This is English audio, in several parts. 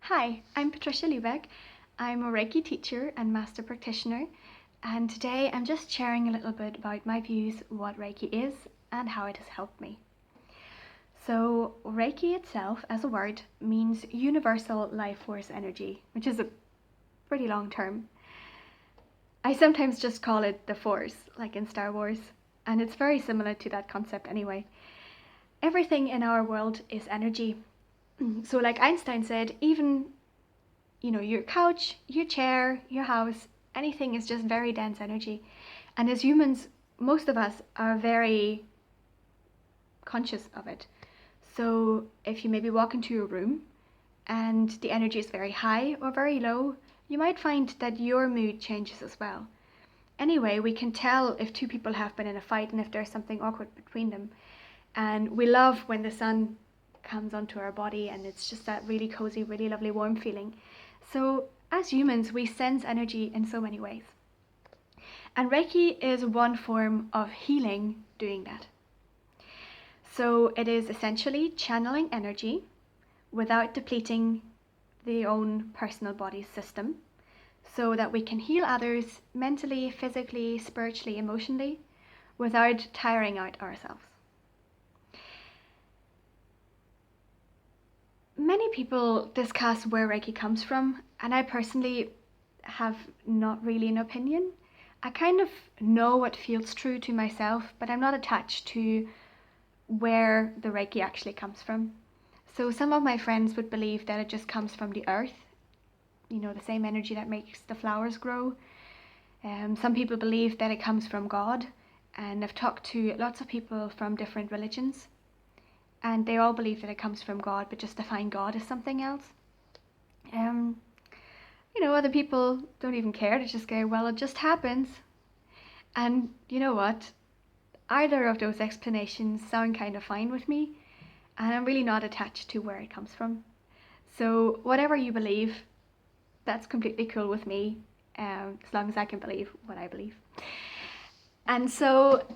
Hi, I'm Patricia Lubeck. I'm a Reiki teacher and master practitioner, and today I'm just sharing a little bit about my views, what Reiki is, and how it has helped me. So, Reiki itself, as a word, means universal life force energy, which is a pretty long term. I sometimes just call it the Force, like in Star Wars, and it's very similar to that concept anyway. Everything in our world is energy. So, like Einstein said, even your couch, your chair, your house, anything is just very dense energy. And as humans, most of us are very conscious of it. So if you maybe walk into a room and the energy is very high or very low, you might find that your mood changes as well. Anyway, we can tell if two people have been in a fight and if there's something awkward between them. And we love when the sun comes onto our body and it's just that really cozy, really lovely, warm feeling. So as humans, we sense energy in so many ways. And Reiki is one form of healing doing that. So it is essentially channeling energy without depleting the own personal body system so that we can heal others mentally, physically, spiritually, emotionally without tiring out ourselves. Many people discuss where Reiki comes from, and I personally have not really an opinion. I kind of know what feels true to myself, but I'm not attached to where the Reiki actually comes from. So some of my friends would believe that it just comes from the earth, the same energy that makes the flowers grow. Some people believe that it comes from God, and I've talked to lots of people from different religions, and they all believe that it comes from God, but just define God as something else. Other people don't even care. They just go, well, it just happens. And you know what? Either of those explanations sound kind of fine with me, and I'm really not attached to where it comes from. So whatever you believe, that's completely cool with me, as long as I can believe what I believe. And so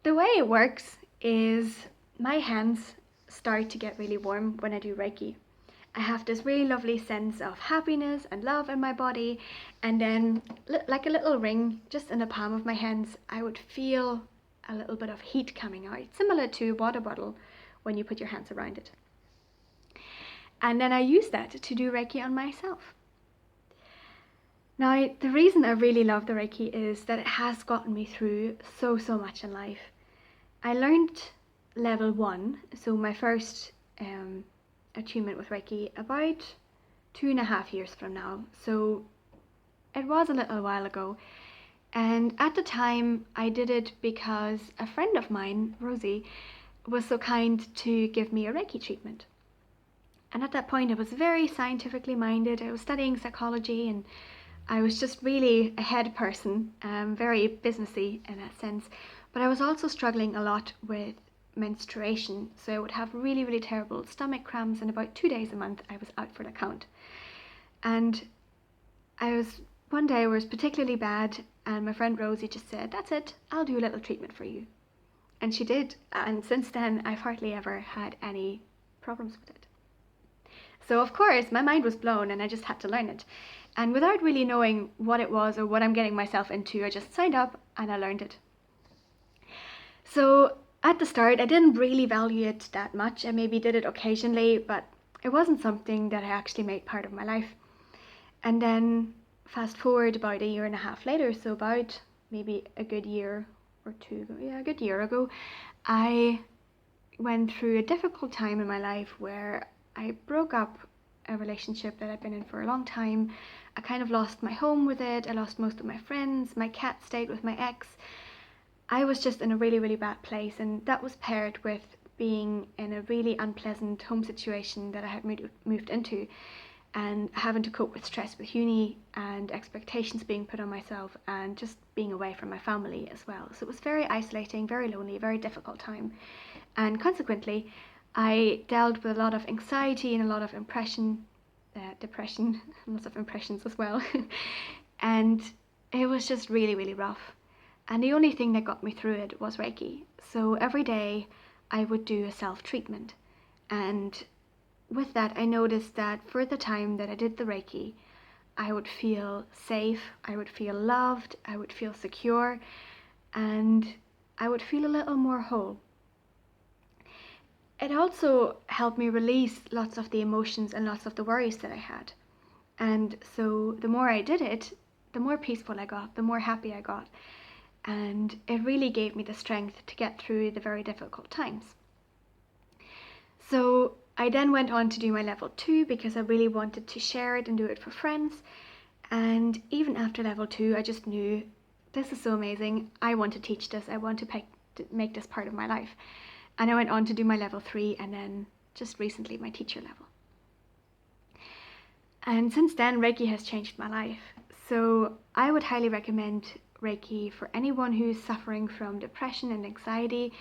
the way it works is my hands start to get really warm when I do Reiki. I have this really lovely sense of happiness and love in my body, and then like a little ring just in the palm of my hands, I would feel a little bit of heat coming out, similar to a water bottle when you put your hands around it. And then I use that to do Reiki on myself. Now, the reason I really love the Reiki is that it has gotten me through so much in life. I learned level 1, so my first attunement with Reiki, about 2.5 years from now. So it was a little while ago. And at the time, I did it because a friend of mine, Rosie, was so kind to give me a Reiki treatment. And at that point, I was very scientifically minded. I was studying psychology, and I was just really a head person, very businessy in that sense. But I was also struggling a lot with menstruation, so I would have really terrible stomach cramps, and about 2 days a month I was out for the count. And one day I was particularly bad, and my friend Rosie just said, that's it, I'll do a little treatment for you. And she did, and since then I've hardly ever had any problems with it. So of course my mind was blown, and I just had to learn it. And without really knowing what it was or what I'm getting myself into, I just signed up and I learned it. So at the start, I didn't really value it that much. I maybe did it occasionally, but it wasn't something that I actually made part of my life. And then fast forward about 1.5 years later, so about maybe a good year or two ago, a good year ago, I went through a difficult time in my life where I broke up a relationship that I'd been in for a long time. I kind of lost my home with it. I lost most of my friends. My cat stayed with my ex. I was just in a really bad place, and that was paired with being in a really unpleasant home situation that I had moved into, and having to cope with stress with uni and expectations being put on myself, and just being away from my family as well. So it was very isolating, very lonely, very difficult time. And consequently, I dealt with a lot of anxiety and a lot of depression, lots of impressions as well. And it was just really rough. And the only thing that got me through it was Reiki. So every day I would do a self-treatment. And with that, I noticed that for the time that I did the Reiki, I would feel safe, I would feel loved, I would feel secure, and I would feel a little more whole. It also helped me release lots of the emotions and lots of the worries that I had. And so the more I did it, the more peaceful I got, the more happy I got. And it really gave me the strength to get through the very difficult times. So I then went on to do my level 2 because I really wanted to share it and do it for friends. And even after level 2, I just knew this is so amazing. I want to teach this. I want to make this part of my life. And I went on to do my level 3 and then just recently my teacher level. And since then, Reiki has changed my life. So I would highly recommend Reiki for anyone who's suffering from depression and anxiety,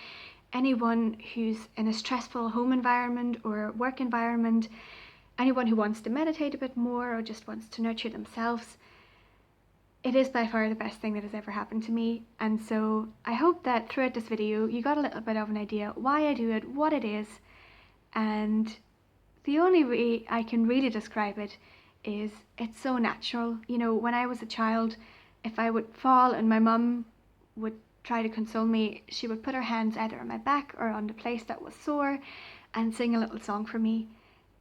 anyone who's in a stressful home environment or work environment, anyone who wants to meditate a bit more or just wants to nurture themselves. It is by far the best thing that has ever happened to me, and so I hope that throughout this video you got a little bit of an idea why I do it, what it is, and the only way I can really describe it is it's so natural. You know, when I was a child, if I would fall and my mum would try to console me, she would put her hands either on my back or on the place that was sore and sing a little song for me.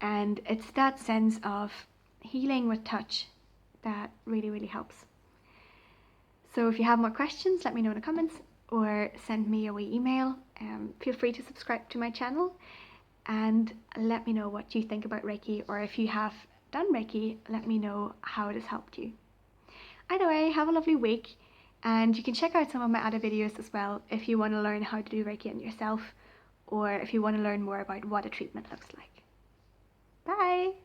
And it's that sense of healing with touch that really, really helps. So if you have more questions, let me know in the comments or send me a wee email. Feel free to subscribe to my channel and let me know what you think about Reiki, or if you have done Reiki, let me know how it has helped you. Either way, have a lovely week, and you can check out some of my other videos as well if you want to learn how to do Reiki on yourself, or if you want to learn more about what a treatment looks like. Bye!